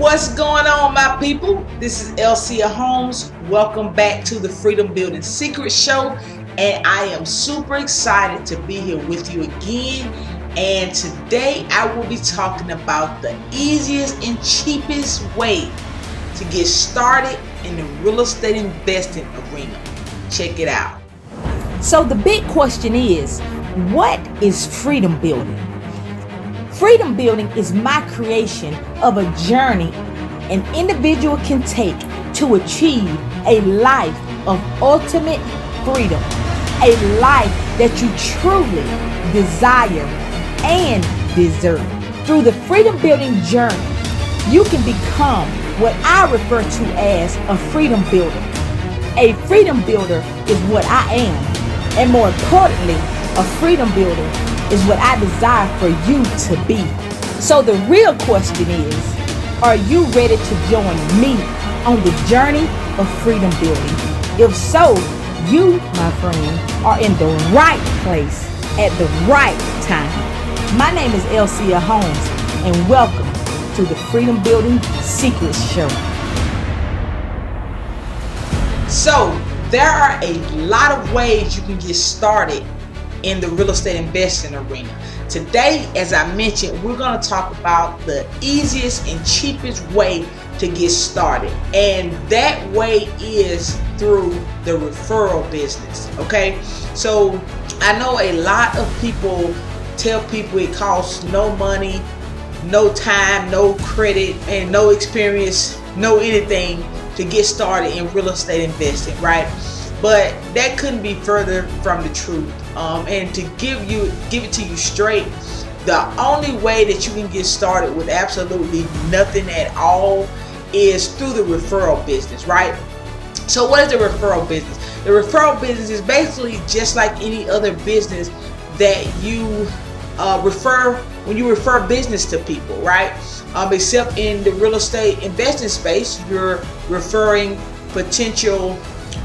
What's going on, my people? This is Elcia Holmes. Welcome back to the Freedom Building Secret Show. And I am super excited to be here with you again. And today I will be talking about the easiest and cheapest way to get started in the real estate investing arena. Check it out. So the big question is, what is freedom building? Freedom building is my creation of a journey an individual can take to achieve a life of ultimate freedom, a life that you truly desire and deserve. Through the freedom building journey, you can become what I refer to as a freedom builder. A freedom builder is what I am, and more importantly, a freedom builder is what I desire for you to be. So the real question is, are you ready to join me on the journey of freedom building? If so, you, my friend, are in the right place at the right time. My name is Elcia Holmes, and welcome to the Freedom Building Secret Show. So, there are a lot of ways you can get started in the real estate investing arena. Today, as I mentioned, we're going to talk about the easiest and cheapest way to get started. And that way is through the referral business. Okay, so I know a lot of people tell people it costs no money, no time, no credit, and no experience, no anything to get started in real estate investing, right? But that couldn't be further from the truth. And to give it to you straight, the only way that you can get started with absolutely nothing at all is through the referral business, right? So what is the referral business? The referral business is basically just like any other business that you refer when you refer business to people, right? Except in the real estate investing space, you're referring potential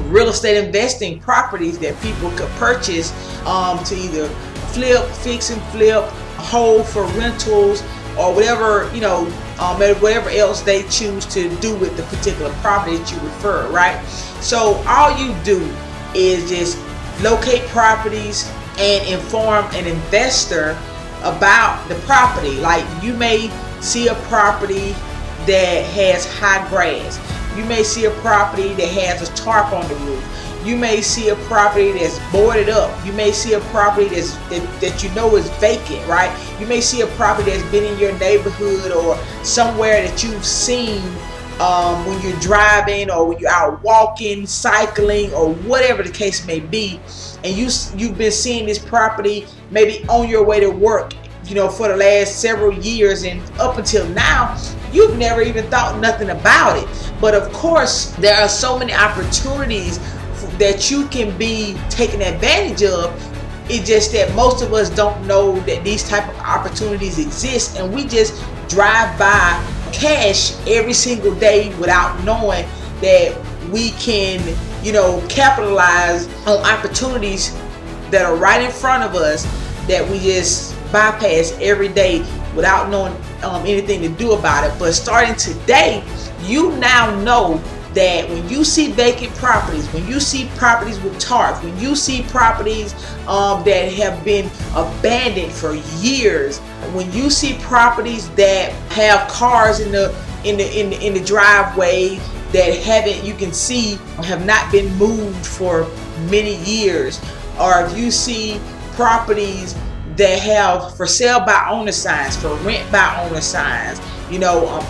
real estate investing properties that people could purchase to either flip, fix and flip, hold for rentals, or whatever, whatever else they choose to do with the particular property that you refer, right? So all you do is just locate properties and inform an investor about the property. Like, you may see a property that has high grass. You may see a property that has a tarp on the roof. You may see a property that's boarded up. You may see a property that you know is vacant, right? You may see a property that's been in your neighborhood or somewhere that you've seen when you're driving or when you're out walking, cycling, or whatever the case may be. And you've been seeing this property maybe on your way to work, for the last several years, and up until now, you've never even thought nothing about it. But of course, there are so many opportunities that you can be taking advantage of. It's just that most of us don't know that these type of opportunities exist, and we just drive by cash every single day without knowing that we can, capitalize on opportunities that are right in front of us that we just bypass every day without knowing anything to do about it. But starting today, you now know that when you see vacant properties, when you see properties with tarps, when you see properties that have been abandoned for years, when you see properties that have cars in the driveway that you can see have not been moved for many years, or if you see properties that have for sale by owner signs, for rent by owner signs,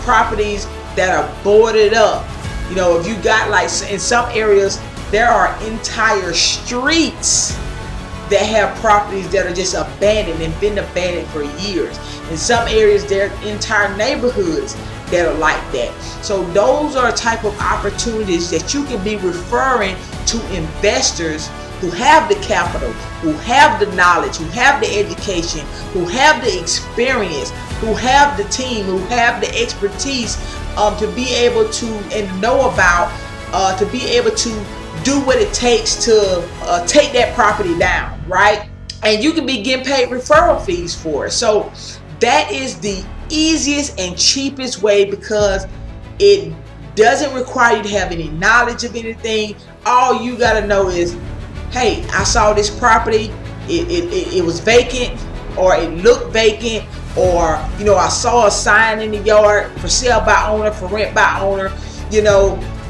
properties that are boarded up. If you got, like, in some areas, there are entire streets that have properties that are just abandoned and been abandoned for years. In some areas, there are entire neighborhoods that are like that. So those are type of opportunities that you can be referring to investors who have the capital, who have the knowledge, who have the education, who have the experience, who have the team, who have the expertise to be able to and know about, to be able to do what it takes to take that property down, right? And you can be getting paid referral fees for it. So that is the easiest and cheapest way because it doesn't require you to have any knowledge of anything. All you gotta know is, hey, I saw this property, it was vacant, or it looked vacant, or I saw a sign in the yard for sale by owner, for rent by owner,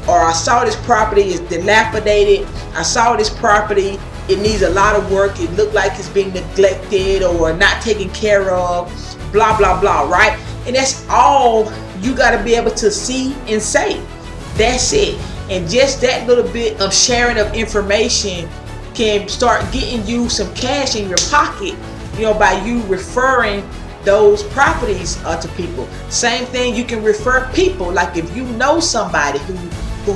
or I saw this property is dilapidated, I saw this property, it needs a lot of work, it looked like it's being neglected or not taken care of, blah blah blah, right? And that's all you got to be able to see and say. That's it. And just that little bit of sharing of information can start getting you some cash in your pocket, by you referring those properties to people. Same thing, you can refer people. Like if you know somebody who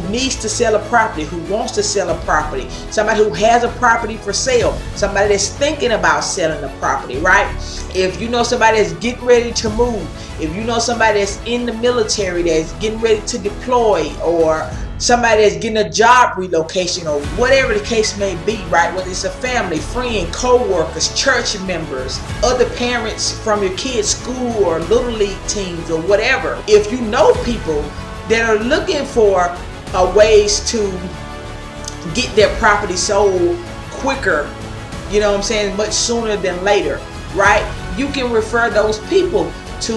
needs to sell a property, who wants to sell a property, somebody who has a property for sale, somebody that's thinking about selling a property, right? If you know somebody that's getting ready to move, if you know somebody that's in the military that's getting ready to deploy, or somebody that's getting a job relocation, or whatever the case may be, right? Whether it's a family, friend, co-workers, church members, other parents from your kids' school or little league teams or whatever. If you know people that are looking for ways to get their property sold quicker, much sooner than later, right? You can refer those people to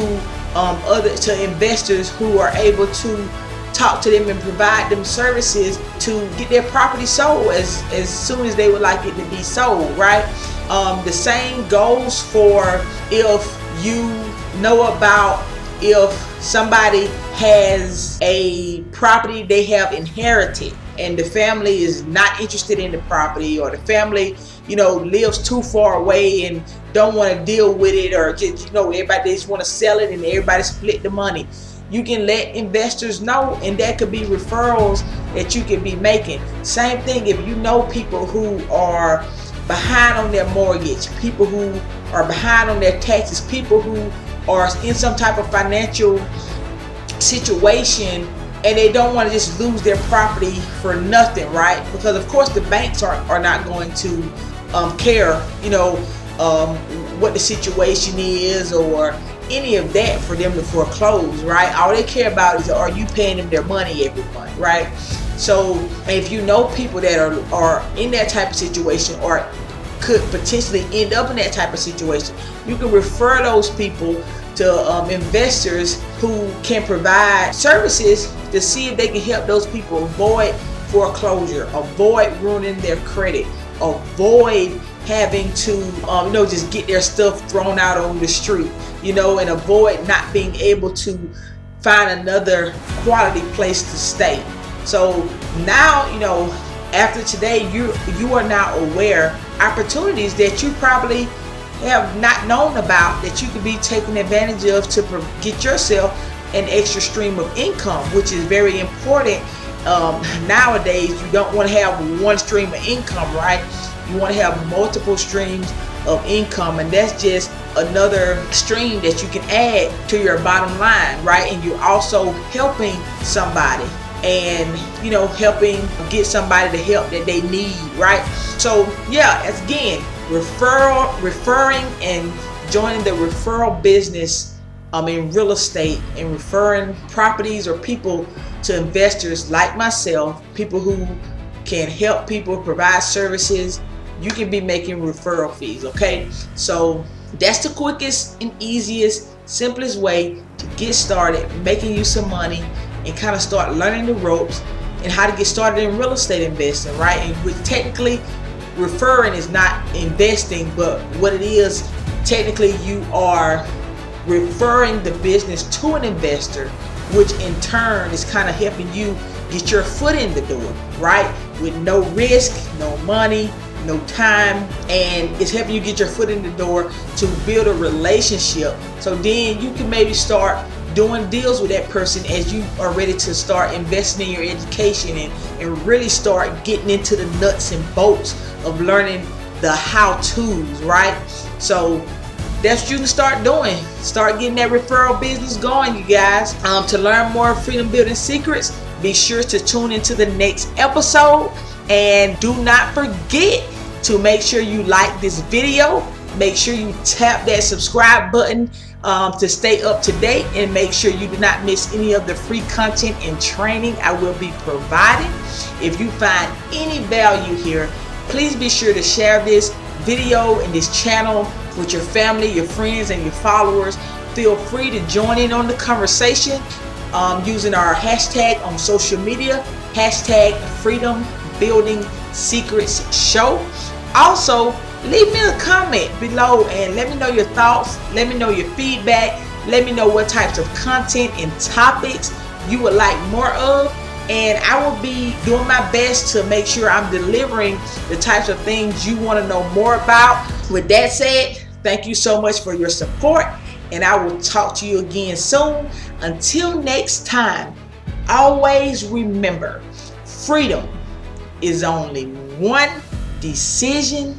investors who are able to talk to them and provide them services to get their property sold as soon as they would like it to be sold, right? The same goes for if you know about if somebody has a property they have inherited and the family is not interested in the property, or the family lives too far away and don't want to deal with it, or just everybody just want to sell it and everybody split the money. You can let investors know, and that could be referrals that you can be making. Same thing if you know people who are behind on their mortgage, people who are behind on their taxes, people who are in some type of financial situation and they don't want to just lose their property for nothing, right? Because of course the banks are not going to care, what the situation is or any of that for them to foreclose, right? All they care about is, are you paying them their money every month, right? So if you know people that are in that type of situation or could potentially end up in that type of situation, you can refer those people to investors who can provide services to see if they can help those people avoid foreclosure, avoid ruining their credit, avoid having to just get their stuff thrown out on the street, and avoid not being able to find another quality place to stay. So now, after today, you are now aware opportunities that you probably have not known about that you could be taking advantage of to get yourself an extra stream of income, which is very important. Nowadays, you don't want to have one stream of income, right? You want to have multiple streams of income, and that's just another stream that you can add to your bottom line, right? And you're also helping somebody and helping get somebody the help that they need, right? So yeah, again, referring and joining the referral business in real estate and referring properties or people to investors like myself, people who can help people provide services. You can be making referral fees, okay? So that's the quickest and easiest, simplest way to get started making you some money and kind of start learning the ropes and how to get started in real estate investing, right? And with technically referring is not investing, but what it is, technically you are referring the business to an investor, which in turn is kind of helping you get your foot in the door, right? With no risk, no money, no time, and it's helping you get your foot in the door to build a relationship. So then you can maybe start doing deals with that person as you are ready to start investing in your education and really start getting into the nuts and bolts of learning the how-tos, right? So that's what you can start doing. Start getting that referral business going, you guys. To learn more freedom building secrets, be sure to tune into the next episode. And do not forget to make sure you like this video. Make sure you tap that subscribe button to stay up to date and make sure you do not miss any of the free content and training I will be providing. If you find any value here, please be sure to share this video and this channel with your family, your friends, and your followers. Feel free to join in on the conversation using our hashtag on social media, hashtag Freedom Building Secrets Show. Also, leave me a comment below and let me know your thoughts, let me know your feedback, let me know what types of content and topics you would like more of, and I will be doing my best to make sure I'm delivering the types of things you want to know more about. With that said, thank you so much for your support, and I will talk to you again soon. Until next time, always remember, freedom is only one decision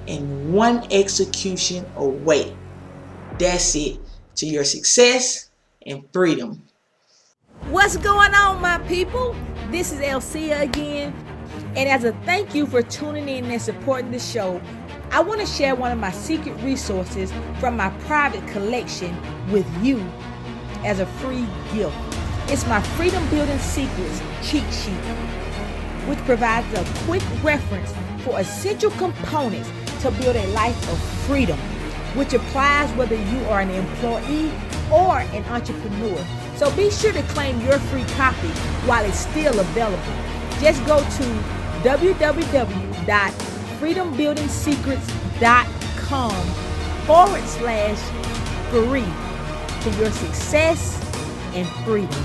and one execution away. That's it to your success and freedom. What's going on, my people? This is Elcia again. And as a thank you for tuning in and supporting the show, I want to share one of my secret resources from my private collection with you as a free gift. It's my Freedom Building Secrets cheat sheet, which provides a quick reference for essential components to build a life of freedom, which applies whether you are an employee or an entrepreneur. So be sure to claim your free copy while it's still available. Just go to www.freedombuildingsecrets.com/free to your success and freedom.